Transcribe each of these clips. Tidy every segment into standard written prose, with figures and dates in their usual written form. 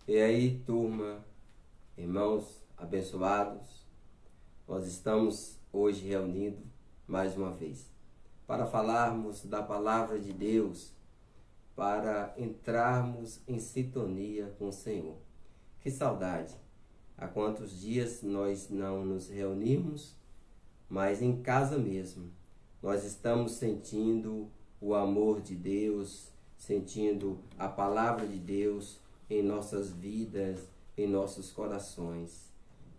E aí, turma, irmãos abençoados, nós estamos hoje reunidos mais uma vez para falarmos da palavra de Deus, para entrarmos em sintonia com o Senhor. Que saudade! Há quantos dias nós não nos reunimos, mas em casa mesmo. Nós estamos sentindo o amor de Deus, sentindo a palavra de Deus em nossas vidas, em nossos corações.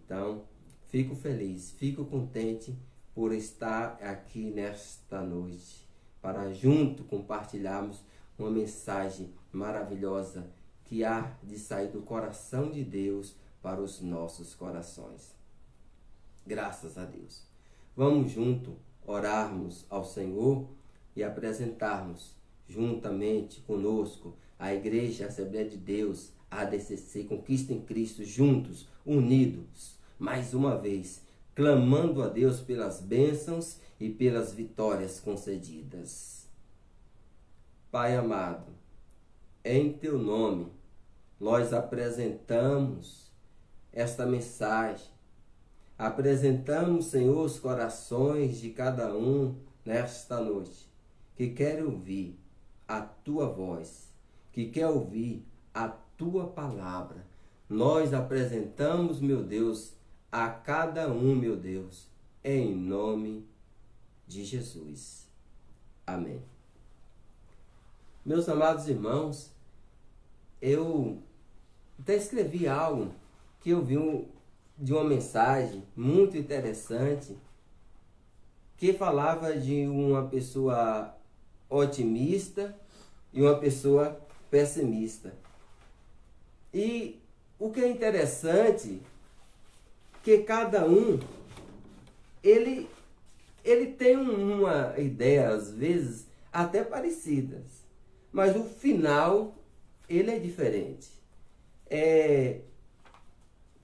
Então, fico feliz, fico contente por estar aqui nesta noite, para junto compartilharmos uma mensagem maravilhosa que há de sair do coração de Deus para os nossos corações. Graças a Deus. Vamos junto orarmos ao Senhor e apresentarmos juntamente conosco a Igreja Assembleia de Deus, a ADCC, Conquista em Cristo, juntos, unidos, mais uma vez, clamando a Deus pelas bênçãos e pelas vitórias concedidas. Pai amado, em Teu nome, nós apresentamos esta mensagem. Apresentamos, Senhor, os corações de cada um nesta noite, que quer ouvir a Tua voz, que quer ouvir a Tua palavra. Nós apresentamos, meu Deus, a cada um, meu Deus, em nome de Jesus. Amém. Meus amados irmãos, eu até escrevi algo que eu vi de uma mensagem muito interessante que falava de uma pessoa otimista e uma pessoa pessimista. E o que é interessante que cada um ele tem uma ideia às vezes até parecidas, mas o final ele é diferente.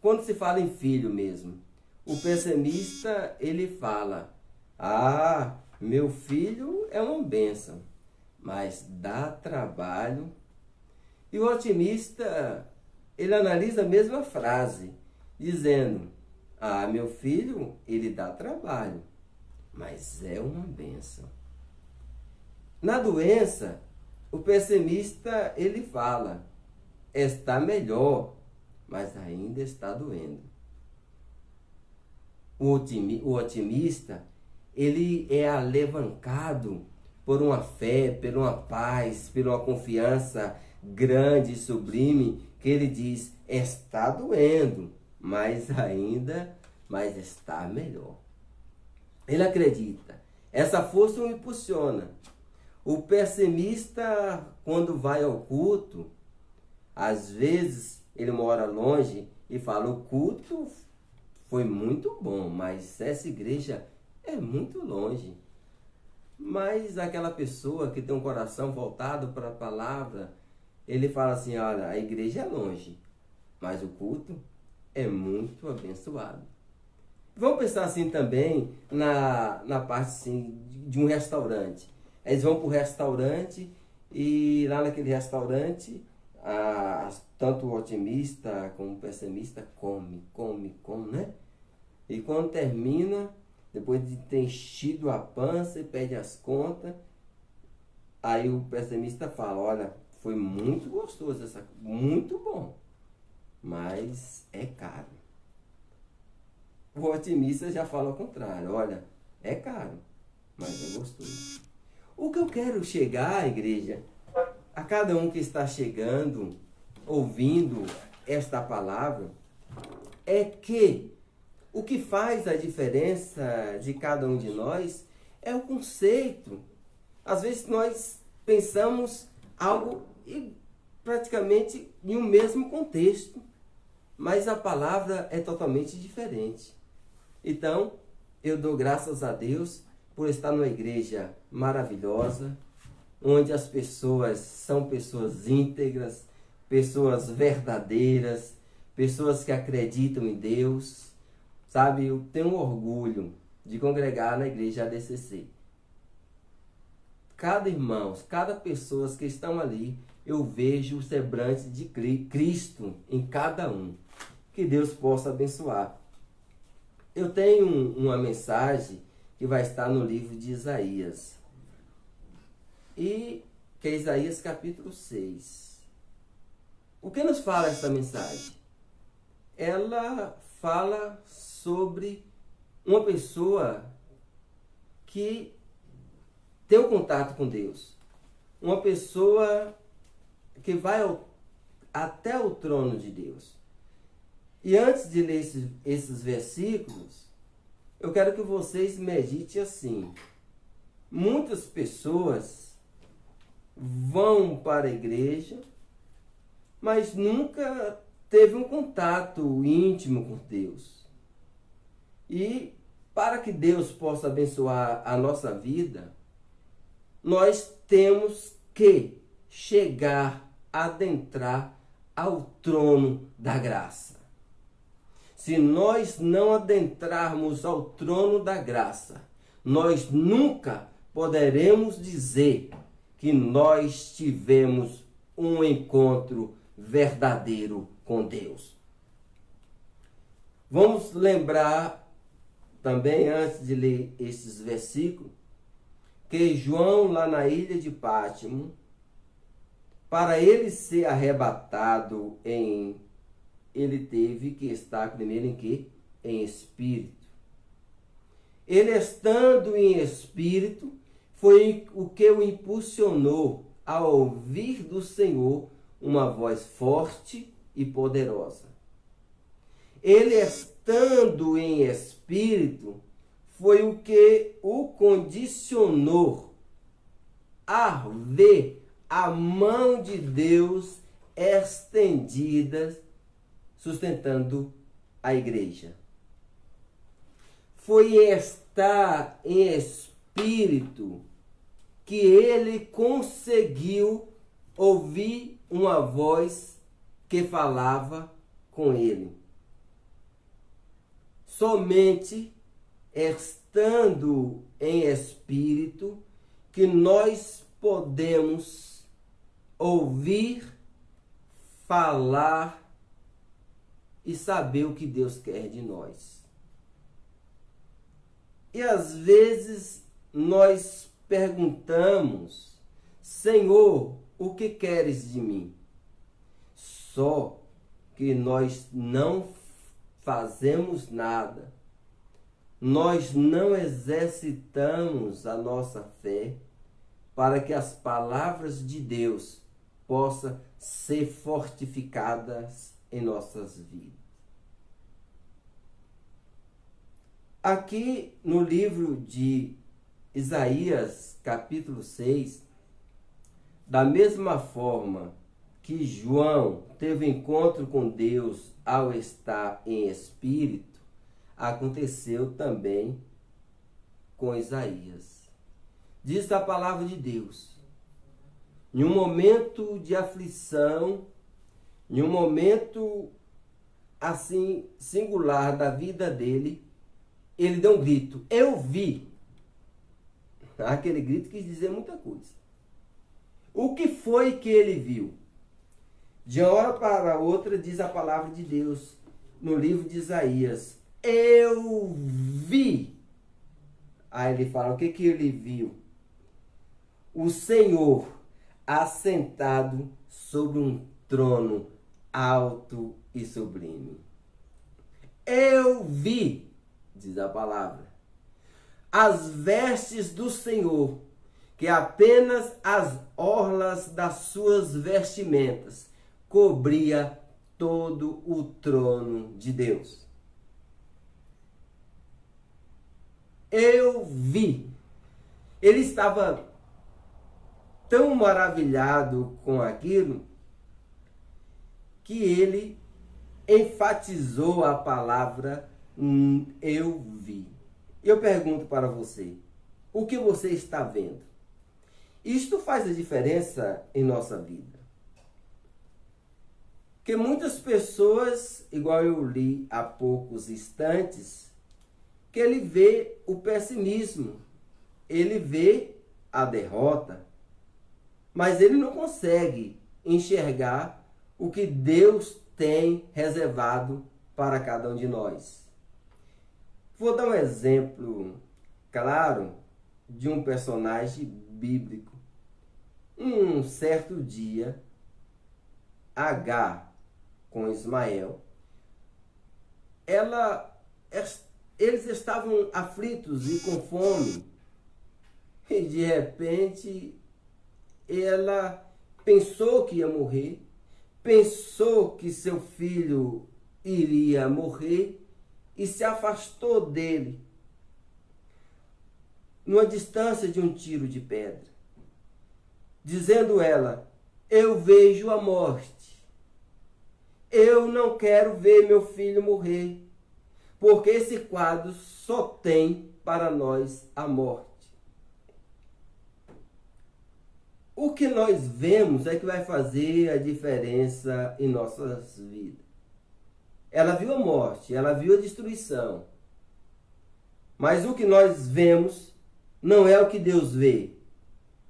Quando se fala em filho mesmo, o pessimista ele fala: ah, meu filho é uma bênção, mas dá trabalho. E o otimista, ele analisa a mesma frase, dizendo: ah, meu filho, ele dá trabalho, mas é uma bênção. Na doença, o pessimista, ele fala: está melhor, mas ainda está doendo. O otimista, ele é alavancado por uma fé, por uma paz, por uma confiança grande e sublime, que ele diz: está doendo, mas está melhor. Ele acredita. Essa força o impulsiona. O pessimista, quando vai ao culto, às vezes ele mora longe e fala: o culto foi muito bom, mas essa igreja é muito longe. Mas aquela pessoa que tem um coração voltado para a palavra, ele fala assim: olha, a igreja é longe, mas o culto é muito abençoado. Vamos pensar assim também na parte assim, de um restaurante. Eles vão para o restaurante e lá naquele restaurante, tanto o otimista como o pessimista come, né? E quando termina, depois de ter enchido a pança e pede as contas, aí o pessimista fala: olha, foi muito gostoso, muito bom, mas é caro. O otimista já fala ao contrário: olha, é caro, mas é gostoso. O que eu quero chegar, igreja, a cada um que está chegando, ouvindo esta palavra, é que o que faz a diferença de cada um de nós é o conceito. Às vezes nós pensamos algo praticamente em um mesmo contexto, mas a palavra é totalmente diferente. Então, eu dou graças a Deus por estar numa igreja maravilhosa, onde as pessoas são pessoas íntegras, pessoas verdadeiras, pessoas que acreditam em Deus. Sabe, eu tenho orgulho de congregar na igreja ADCC. Cada irmão, cada pessoa que estão ali eu vejo o semblante de Cristo em cada um. Que Deus possa abençoar. Eu tenho uma mensagem que vai estar no livro de Isaías. E que é Isaías capítulo 6. O que nos fala essa mensagem? Ela fala sobre uma pessoa que tem um contato com Deus. Uma pessoa que vai até o trono de Deus. E antes de ler esses versículos, eu quero que vocês meditem assim. Muitas pessoas vão para a igreja, mas nunca teve um contato íntimo com Deus. E para que Deus possa abençoar a nossa vida, nós temos que chegar, adentrar ao trono da graça. Se nós não adentrarmos ao trono da graça, nós nunca poderemos dizer que nós tivemos um encontro verdadeiro com Deus. Vamos lembrar também, antes de ler esses versículos, que João, lá na ilha de Pátimo, para ele ser arrebatado ele teve que estar primeiro em quê? Em espírito. Ele estando em espírito, foi o que o impulsionou a ouvir do Senhor uma voz forte e poderosa. Ele estando em espírito, foi o que o condicionou a ver a mão de Deus estendida, sustentando a igreja. Foi estar em espírito que ele conseguiu ouvir uma voz que falava com ele. Somente estando em espírito que nós podemos ouvir, falar e saber o que Deus quer de nós. E às vezes nós perguntamos: Senhor, o que queres de mim? Só que nós não fazemos nada. Nós não exercitamos a nossa fé para que as palavras de Deus possam ser fortificadas em nossas vidas. Aqui no livro de Isaías, capítulo 6, da mesma forma que João teve encontro com Deus ao estar em espírito, aconteceu também com Isaías. Diz a palavra de Deus: em um momento de aflição, em um momento assim singular da vida dele, ele deu um grito: eu vi. Aquele grito quis dizer muita coisa. O que foi que ele viu? De uma hora para outra, diz a palavra de Deus no livro de Isaías: eu vi. Aí ele fala, o que ele viu? O Senhor assentado sobre um trono alto e sublime. Eu vi, diz a palavra, as vestes do Senhor, que apenas as orlas das suas vestimentas cobria todo o trono de Deus. Eu vi. Ele estava tão maravilhado com aquilo que ele enfatizou a palavra eu vi. Eu pergunto para você, o que você está vendo? Isto faz a diferença em nossa vida. Porque muitas pessoas, igual eu li há poucos instantes, que ele vê o pessimismo, ele vê a derrota, mas ele não consegue enxergar o que Deus tem reservado para cada um de nós. Vou dar um exemplo claro de um personagem bíblico. Um certo dia, Agar com Ismael, eles estavam aflitos e com fome. E de repente, ela pensou que ia morrer, pensou que seu filho iria morrer e se afastou dele, numa distância de um tiro de pedra, dizendo ela: eu vejo a morte, eu não quero ver meu filho morrer, porque esse quadro só tem para nós a morte. O que nós vemos é que vai fazer a diferença em nossas vidas. Ela viu a morte, ela viu a destruição. Mas o que nós vemos não é o que Deus vê.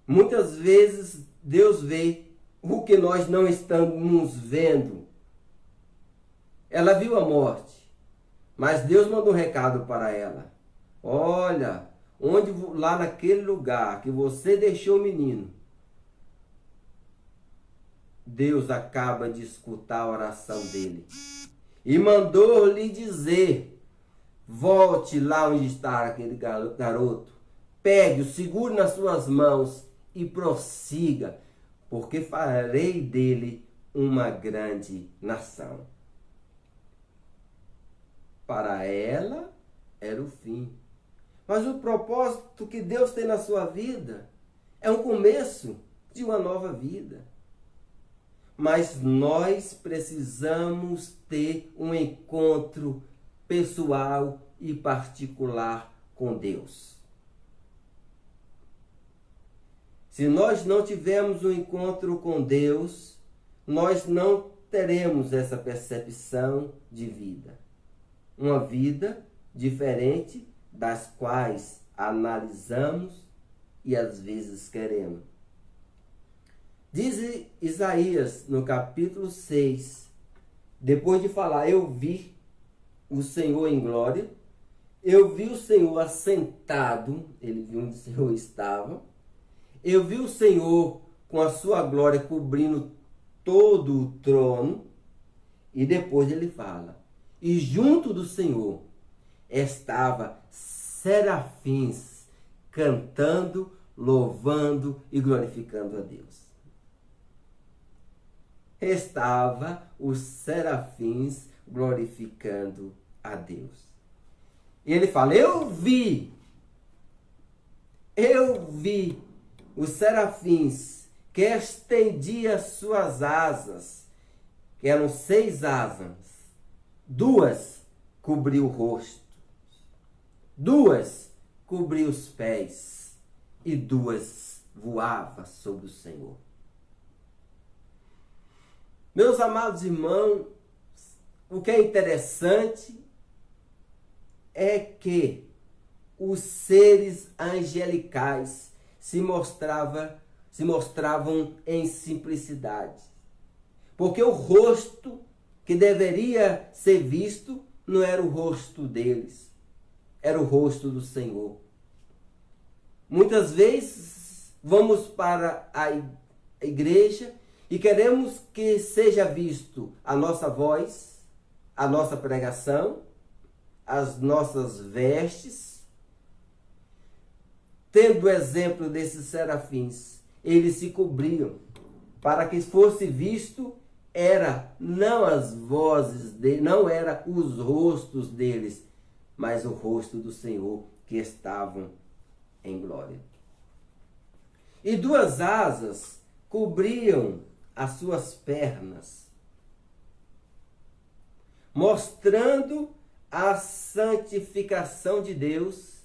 Muitas vezes Deus vê o que nós não estamos vendo. Ela viu a morte, mas Deus mandou um recado para ela. Olha, lá naquele lugar que você deixou o menino, Deus acaba de escutar a oração dele e mandou lhe dizer: volte lá onde está aquele garoto, pegue-o, segure nas suas mãos e prossiga, porque farei dele uma grande nação. Para ela era o fim, mas o propósito que Deus tem na sua vida é um começo de uma nova vida. Mas nós precisamos ter um encontro pessoal e particular com Deus. Se nós não tivermos um encontro com Deus, nós não teremos essa percepção de vida. Uma vida diferente das quais analisamos e às vezes queremos. Diz Isaías no capítulo 6, depois de falar: eu vi o Senhor em glória, eu vi o Senhor assentado, ele viu onde o Senhor estava, eu vi o Senhor com a sua glória cobrindo todo o trono, e depois ele fala: e junto do Senhor estava serafins cantando, louvando e glorificando a Deus. Estava os serafins glorificando a Deus. E ele fala: eu vi os serafins que estendiam suas asas, que eram 6 asas, 2 cobriu o rosto, 2 cobriu os pés e 2 voava sobre o Senhor. Meus amados irmãos, o que é interessante é que os seres angelicais se mostravam em simplicidade. Porque o rosto que deveria ser visto não era o rosto deles, era o rosto do Senhor. Muitas vezes vamos para a igreja e queremos que seja visto a nossa voz, a nossa pregação, as nossas vestes. Tendo o exemplo desses serafins, eles se cobriam para que fosse visto não as vozes deles, não era os rostos deles, mas o rosto do Senhor, que estavam em glória. E 2 asas cobriam as suas pernas, mostrando a santificação de Deus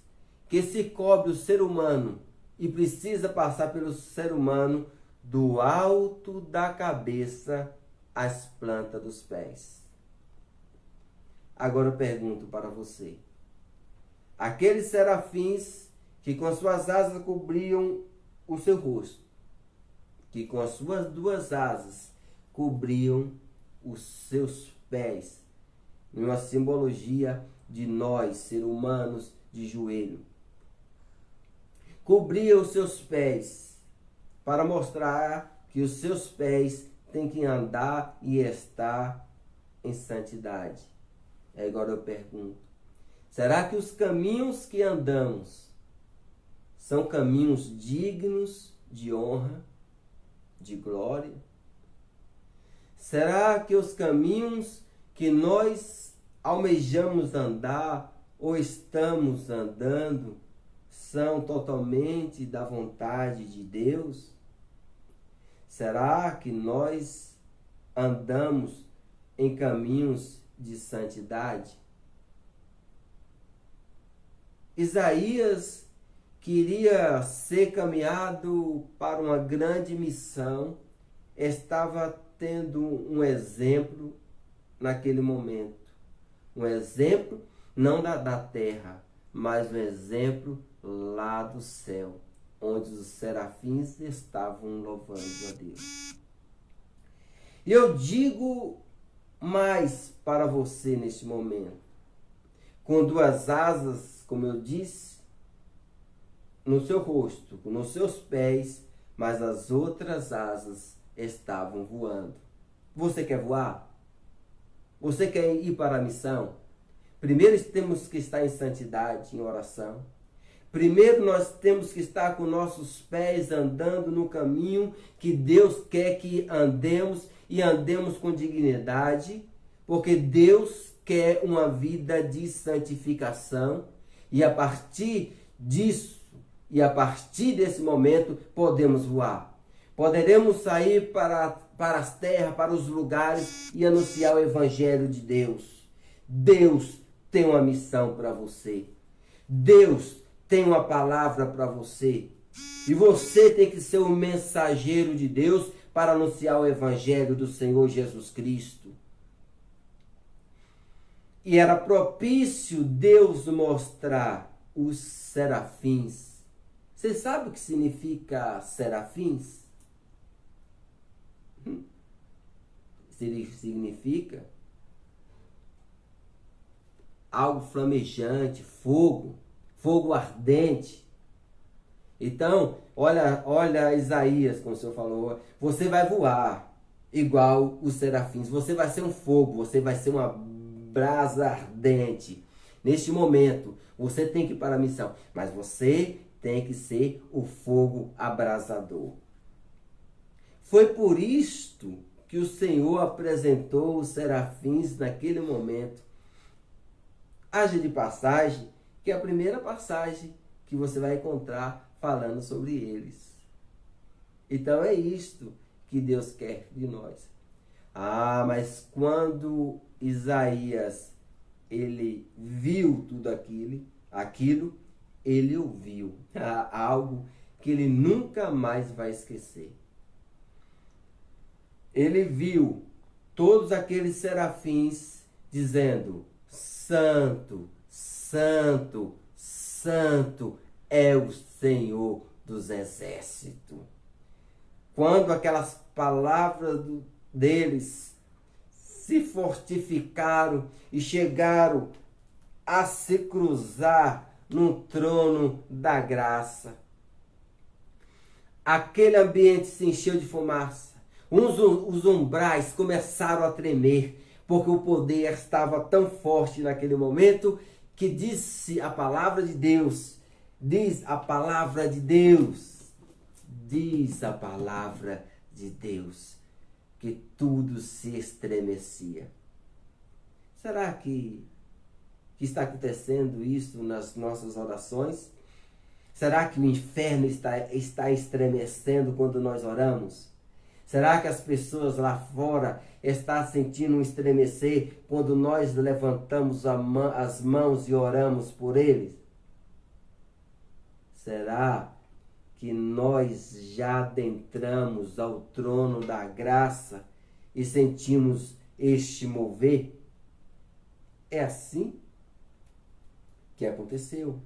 que se cobre o ser humano e precisa passar pelo ser humano do alto da cabeça às plantas dos pés. Agora eu pergunto para você: aqueles serafins que com suas asas cobriam o seu rosto, que com as suas duas asas cobriam os seus pés, numa simbologia de nós, seres humanos, de joelho. Cobria os seus pés para mostrar que os seus pés têm que andar e estar em santidade. Agora eu pergunto, será que os caminhos que andamos são caminhos dignos de honra, de glória? Será que os caminhos que nós almejamos andar ou estamos andando são totalmente da vontade de Deus? Será que nós andamos em caminhos de santidade? Isaías queria ser caminhado para uma grande missão, estava tendo um exemplo naquele momento. Um exemplo não da terra, mas um exemplo lá do céu, onde os serafins estavam louvando a Deus. E eu digo mais para você neste momento. Com duas asas, como eu disse, no seu rosto, nos seus pés, mas as outras asas estavam voando. Você quer voar? Você quer ir para a missão? Primeiro temos que estar em santidade, em oração. Primeiro nós temos que estar com nossos pés andando no caminho que Deus quer que andemos e andemos com dignidade, porque Deus quer uma vida de santificação e a partir disso e a partir desse momento podemos voar. Poderemos sair para as terras, para os lugares e anunciar o Evangelho de Deus. Deus tem uma missão para você. Deus tem uma palavra para você. E você tem que ser o mensageiro de Deus para anunciar o Evangelho do Senhor Jesus Cristo. E era propício Deus mostrar os serafins. Você sabe o que significa serafins? Significa algo flamejante, fogo ardente. Então, olha Isaías, como o Senhor falou, você vai voar igual os serafins, você vai ser um fogo, você vai ser uma brasa ardente. Neste momento, você tem que ir para a missão, mas você tem que ser o fogo abrasador. Foi por isto que o Senhor apresentou os serafins naquele momento. Haja de passagem, que é a primeira passagem que você vai encontrar falando sobre eles. Então é isto que Deus quer de nós. Mas quando Isaías ele viu tudo aquilo, ele ouviu algo que ele nunca mais vai esquecer. Ele viu todos aqueles serafins dizendo: Santo, Santo, Santo é o Senhor dos exércitos. Quando aquelas palavras deles se fortificaram e chegaram a se cruzar no trono da graça, aquele ambiente se encheu de fumaça. Os umbrais começaram a tremer, porque o poder estava tão forte naquele momento que disse a palavra de Deus, diz a palavra de Deus, que tudo se estremecia. Será que está acontecendo isso nas nossas orações? Será que o inferno está estremecendo quando nós oramos? Será que as pessoas lá fora estão sentindo um estremecer quando nós levantamos as mãos e oramos por eles? Será que nós já adentramos ao trono da graça e sentimos este mover? É assim que aconteceu.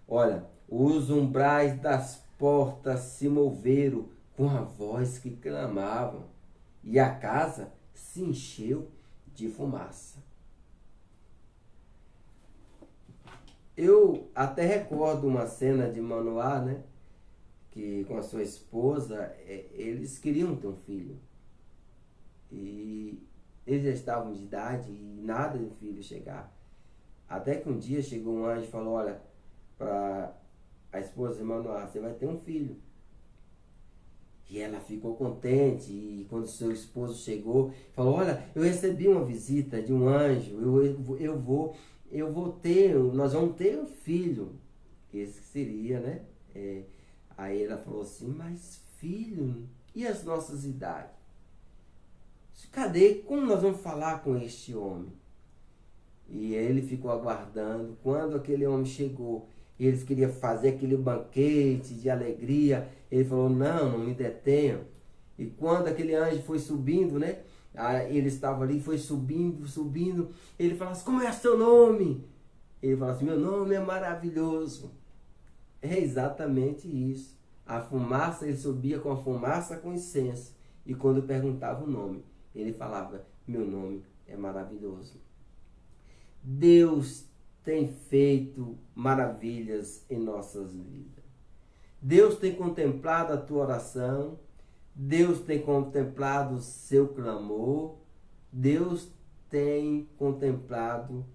Olha, os umbrais das portas se moveram com a voz que clamavam, e a casa se encheu de fumaça. Eu até recordo uma cena de Manoá, né? Que com a sua esposa, eles queriam ter um filho. E eles já estavam de idade e nada de filho chegar. Até que um dia chegou um anjo e falou, olha, para a esposa de Manoá, você vai ter um filho. E ela ficou contente, e quando seu esposo chegou, falou, olha, eu recebi uma visita de um anjo, nós vamos ter um filho. Esse que seria, né? Aí ela falou assim, mas filho, e as nossas idades? Cadê? Como nós vamos falar com este homem? E ele ficou aguardando. Quando aquele homem chegou, e eles queriam fazer aquele banquete de alegria, ele falou, não me detenham. E quando aquele anjo foi subindo, né? Ele estava ali, foi subindo. Ele falou assim, como é seu nome? Ele falou assim, meu nome é maravilhoso. É exatamente isso. A fumaça, ele subia com a fumaça com incenso. E quando perguntava o nome, ele falava, meu nome é maravilhoso. Deus tem feito maravilhas em nossas vidas. Deus tem contemplado a tua oração. Deus tem contemplado o seu clamor. Deus tem contemplado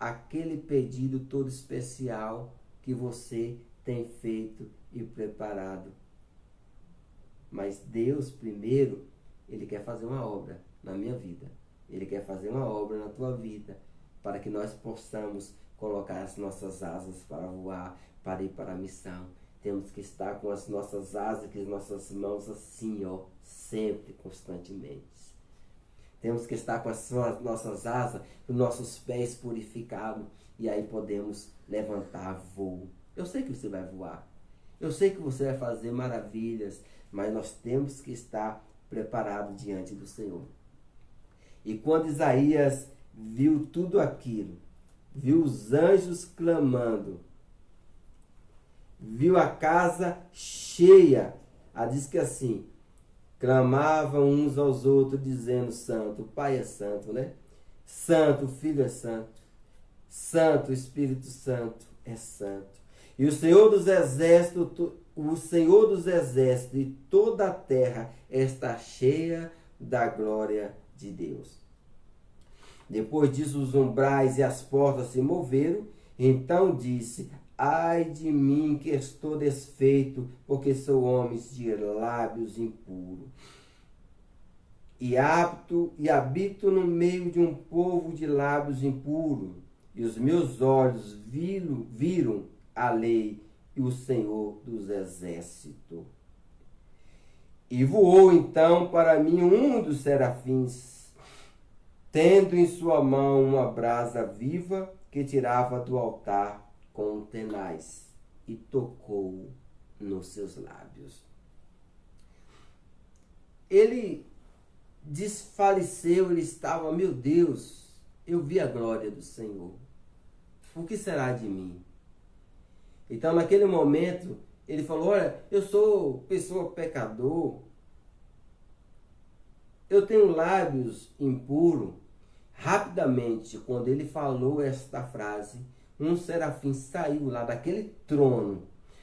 aquele pedido todo especial que você tem feito e preparado. Mas Deus, primeiro, Ele quer fazer uma obra na minha vida. Ele quer fazer uma obra na tua vida, para que nós possamos colocar as nossas asas para voar, para ir para a missão. Temos que estar com as nossas asas, com as nossas mãos assim, sempre, constantemente. Temos que estar com as nossas asas, os nossos pés purificados, e aí podemos levantar voo. Eu sei que você vai voar. Eu sei que você vai fazer maravilhas, mas nós temos que estar preparados diante do Senhor. E quando Isaías viu tudo aquilo, viu os anjos clamando, viu a casa cheia, diz que assim, clamavam uns aos outros, dizendo, santo, o Pai é santo, né? Santo, o Filho é santo. Santo, o Espírito Santo é santo. E o Senhor dos Exércitos e toda a terra está cheia da glória de Deus. Depois disso, os umbrais e as portas se moveram. Então disse, ai de mim que estou desfeito, porque sou homem de lábios impuros. E habito no meio de um povo de lábios impuros. E os meus olhos viram a lei e o Senhor dos Exércitos. E voou então para mim um dos serafins, tendo em sua mão uma brasa viva que tirava do altar com tenaz, e tocou nos seus lábios. Ele desfaleceu, ele estava, meu Deus, eu vi a glória do Senhor. O que será de mim? Então, naquele momento, ele falou, olha, eu sou pessoa pecador, eu tenho lábios impuros. Rapidamente, quando ele falou esta frase, um serafim saiu lá daquele trono,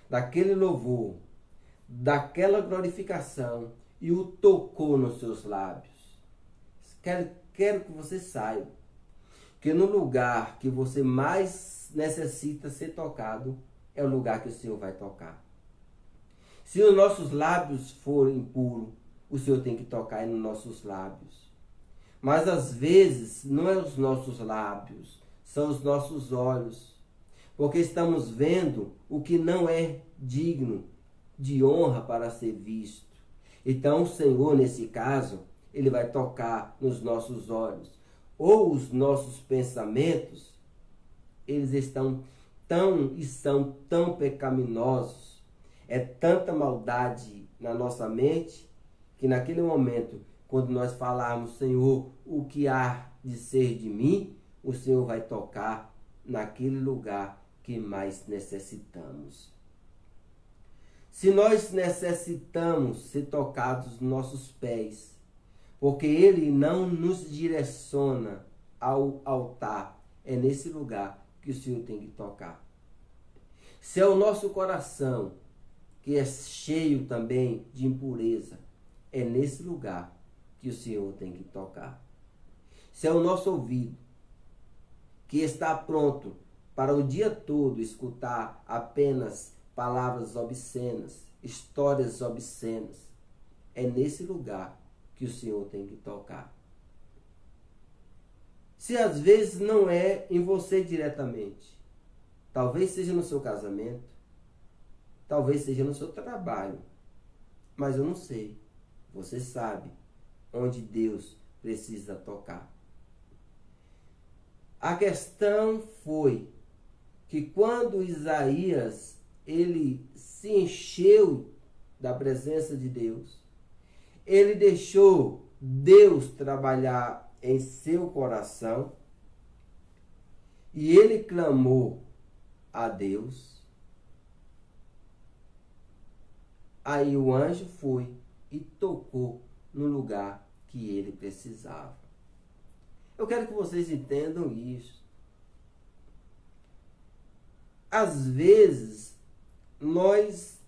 daquele louvor, daquela glorificação, e o tocou nos seus lábios. Quero que você saiba que no lugar que você mais necessita ser tocado, é o lugar que o Senhor vai tocar. Se os nossos lábios forem impuros, o Senhor tem que tocar nos nossos lábios. Mas às vezes não é os nossos lábios, são os nossos olhos. Porque estamos vendo o que não é digno de honra para ser visto. Então o Senhor, nesse caso, Ele vai tocar nos nossos olhos. Ou os nossos pensamentos, eles são tão pecaminosos. É tanta maldade na nossa mente, que naquele momento, quando nós falarmos, Senhor, o que há de ser de mim, o Senhor vai tocar naquele lugar que mais necessitamos. Se nós necessitamos ser tocados nos nossos pés, porque Ele não nos direciona ao altar, é nesse lugar que o Senhor tem que tocar. Se é o nosso coração, que é cheio também de impureza, é nesse lugar que o Senhor tem que tocar. Se é o nosso ouvido, que está pronto para o dia todo escutar apenas palavras obscenas, histórias obscenas, é nesse lugar que o Senhor tem que tocar. Se às vezes não é em você diretamente, talvez seja no seu casamento, talvez seja no seu trabalho, mas eu não sei. Você sabe onde Deus precisa tocar. A questão foi que quando Isaías ele se encheu da presença de Deus, ele deixou Deus trabalhar em seu coração e ele clamou a Deus. Aí o anjo foi e tocou no lugar que ele precisava. Eu quero que vocês entendam isso. Às vezes, nós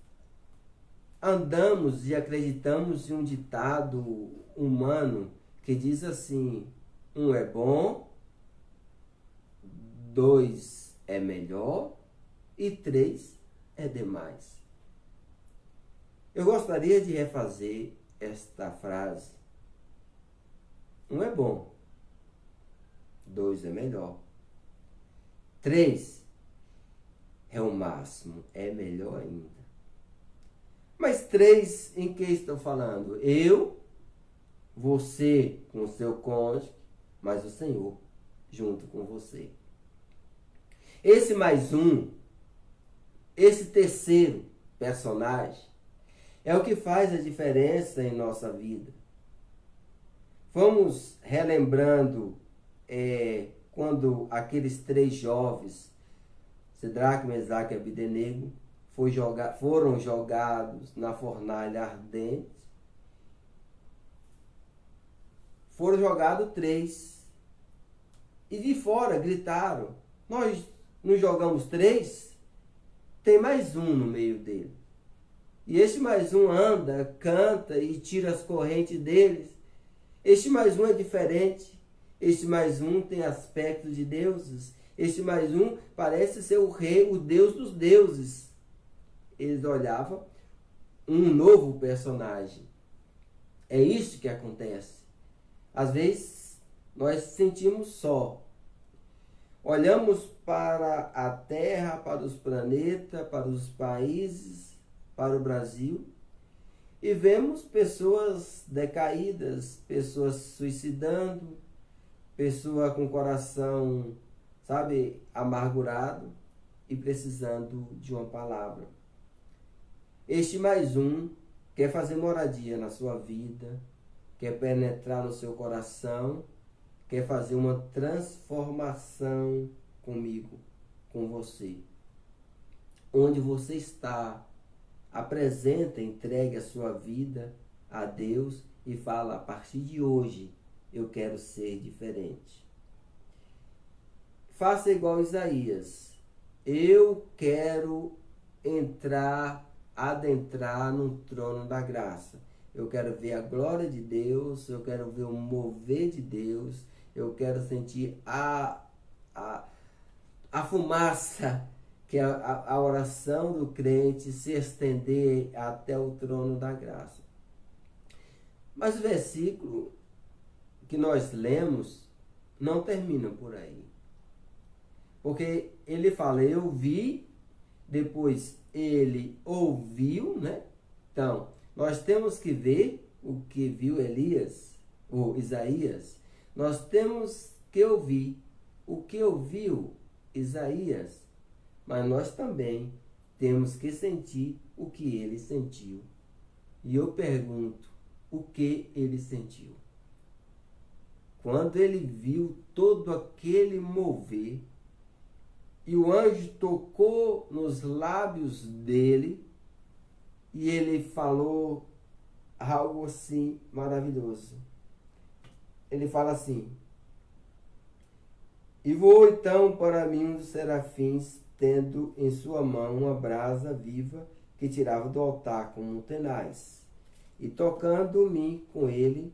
andamos e acreditamos em um ditado humano que diz assim: 1 é bom, 2 é melhor e 3 é demais. Eu gostaria de refazer esta frase. 1 é bom, 2 é melhor, 3 é o máximo, é melhor ainda. Mas 3 em que estou falando? Eu, você com o seu cônjuge, mas o Senhor junto com você. Esse mais um, esse terceiro personagem, é o que faz a diferença em nossa vida. Vamos relembrando quando aqueles 3 jovens, Sadraque, Mesaque e Abdenego, foram jogados na fornalha ardente. Foram jogados 3. E de fora gritaram: nós não jogamos 3? Tem mais um no meio dele. E este mais um anda, canta e tira as correntes deles. Este mais um é diferente. Este mais um tem aspecto de deuses. Este mais um parece ser o rei, o Deus dos deuses. Eles olhavam um novo personagem. É isso que acontece. Às vezes, nós sentimos só. Olhamos para a Terra, para os planetas, para os países, para o Brasil, e vemos pessoas decaídas, pessoas suicidando, pessoa com coração, amargurado e precisando de uma palavra. Este mais um quer fazer moradia na sua vida, quer penetrar no seu coração, quer fazer uma transformação comigo, com você. Onde você está, apresenta, entregue a sua vida a Deus e fala: a partir de hoje eu quero ser diferente. Faça igual Isaías. Eu quero adentrar no trono da graça. Eu quero ver a glória de Deus, eu quero ver o mover de Deus, eu quero sentir a fumaça, que é a oração do crente, se estender até o trono da graça. Mas o versículo que nós lemos não termina por aí. Porque ele fala: eu vi, depois ele ouviu, né? Então, nós temos que ver o que viu Elias, ou Isaías. Nós temos que ouvir o que ouviu Isaías. Mas nós também temos que sentir o que ele sentiu. E eu pergunto: o que ele sentiu? Quando ele viu todo aquele mover, e o anjo tocou nos lábios dele, e ele falou algo assim maravilhoso. Ele fala assim: e voou então para mim um dos serafins, tendo em sua mão uma brasa viva que tirava do altar como um tenaz, e tocando-me com ele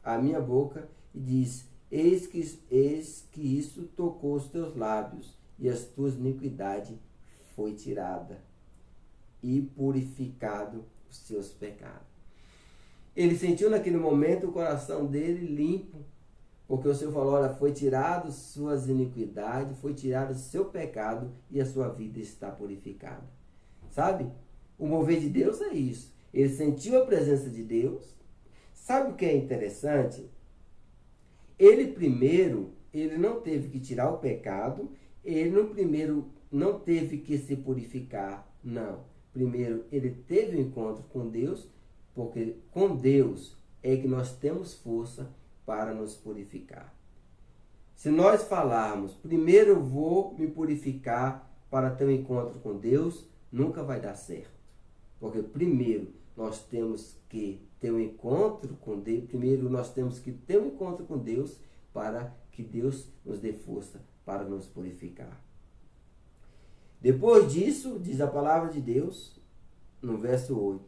a minha boca, e disse: eis que isso tocou os teus lábios, e as tuas iniquidades foi tirada, e purificado os teus pecados. Ele sentiu naquele momento o coração dele limpo, porque o Senhor falou: olha, foi tirado suas iniquidades, foi tirado o seu pecado, e a sua vida está purificada. Sabe? O mover de Deus é isso. Ele sentiu a presença de Deus. Sabe o que é interessante? Ele não teve que tirar o pecado, ele não teve que se purificar, não. Primeiro, ele teve um encontro com Deus, porque com Deus é que nós temos força para nos purificar. Se nós falarmos, primeiro eu vou me purificar para ter um encontro com Deus, nunca vai dar certo. Porque primeiro nós temos que ter um encontro com Deus, para que Deus nos dê força para nos purificar. Depois disso, diz a palavra de Deus, no verso 8: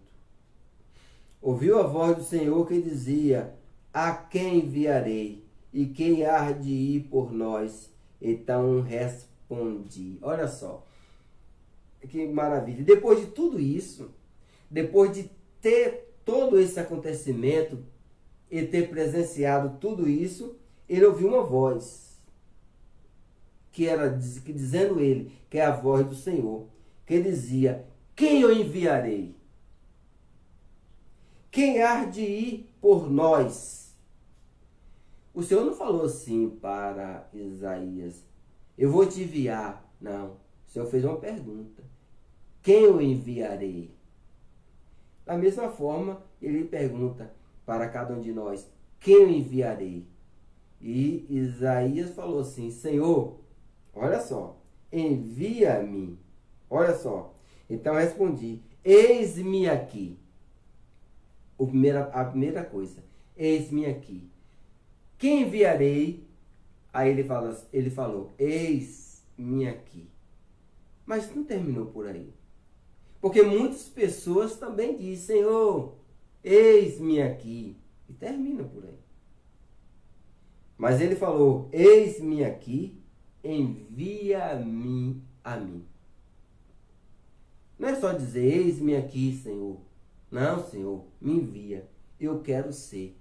ouviu a voz do Senhor que dizia: a quem enviarei? E quem há de ir por nós? Então respondi. Olha só, que maravilha. Depois de tudo isso, depois de ter todo esse acontecimento e ter presenciado tudo isso, ele ouviu uma voz, que dizendo ele, que é a voz do Senhor, que dizia: quem eu enviarei? Quem há de ir por nós? O Senhor não falou assim para Isaías: eu vou te enviar. Não. O Senhor fez uma pergunta: quem eu enviarei? Da mesma forma, ele pergunta para cada um de nós: quem eu enviarei? E Isaías falou assim: Senhor, olha só, envia-me. Olha só. Então eu respondi: eis-me aqui. A primeira coisa: eis-me aqui. Quem enviarei? Aí ele falou: eis-me aqui. Mas não terminou por aí. Porque muitas pessoas também dizem: Senhor, eis-me aqui. E termina por aí. Mas ele falou: eis-me aqui, envia-me a mim. Não é só dizer: eis-me aqui, Senhor. Não, Senhor, me envia. Eu quero ser.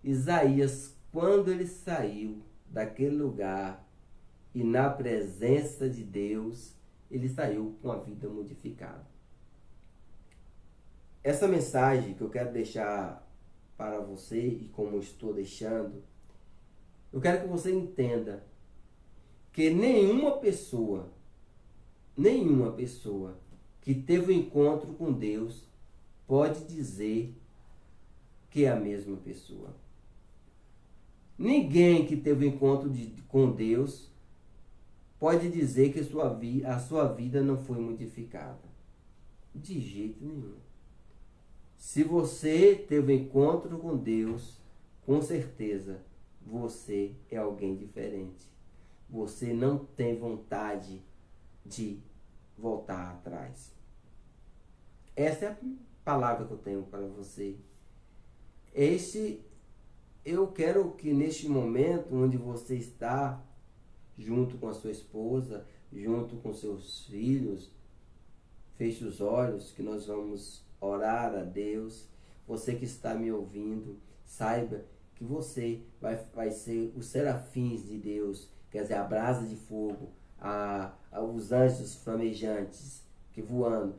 Isaías, quando ele saiu daquele lugar e na presença de Deus, ele saiu com a vida modificada. Essa mensagem que eu quero deixar para você, e como estou deixando, eu quero que você entenda que nenhuma pessoa que teve um encontro com Deus pode dizer que é a mesma pessoa. Ninguém que teve um encontro com Deus pode dizer que a sua vida não foi modificada. De jeito nenhum. Se você teve um encontro com Deus, com certeza você é alguém diferente. Você não tem vontade de voltar atrás. Essa é a palavra que eu tenho para você. Eu quero que neste momento onde você está, junto com a sua esposa, junto com seus filhos, feche os olhos, que nós vamos orar a Deus. Você que está me ouvindo, saiba que você vai ser os serafins de Deus, quer dizer, a brasa de fogo, os anjos flamejantes que voando,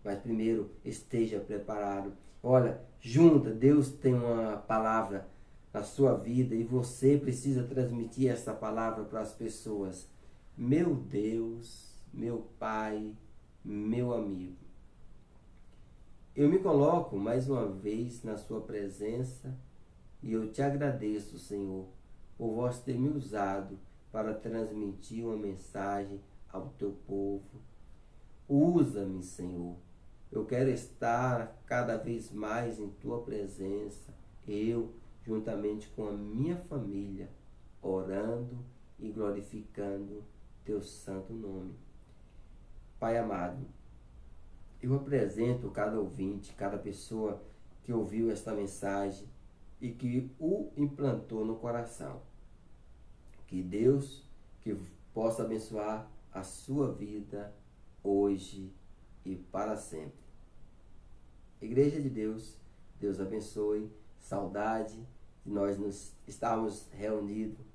mas primeiro esteja preparado. Olha, Deus tem uma palavra na sua vida e você precisa transmitir essa palavra para as pessoas. Meu Deus, meu Pai, meu amigo, eu me coloco mais uma vez na sua presença e eu te agradeço, Senhor, por vós ter me usado para transmitir uma mensagem ao teu povo. Usa-me, Senhor. Eu quero estar cada vez mais em tua presença, eu, juntamente com a minha família, orando e glorificando teu santo nome. Pai amado, eu apresento cada ouvinte, cada pessoa que ouviu esta mensagem e que o implantou no coração. Que Deus que possa abençoar a sua vida hoje e para sempre. Igreja de Deus, Deus abençoe, saudade de nós nos estarmos reunidos,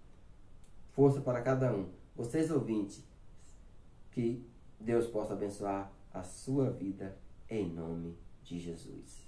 força para cada um. Vocês ouvintes, que Deus possa abençoar a sua vida em nome de Jesus.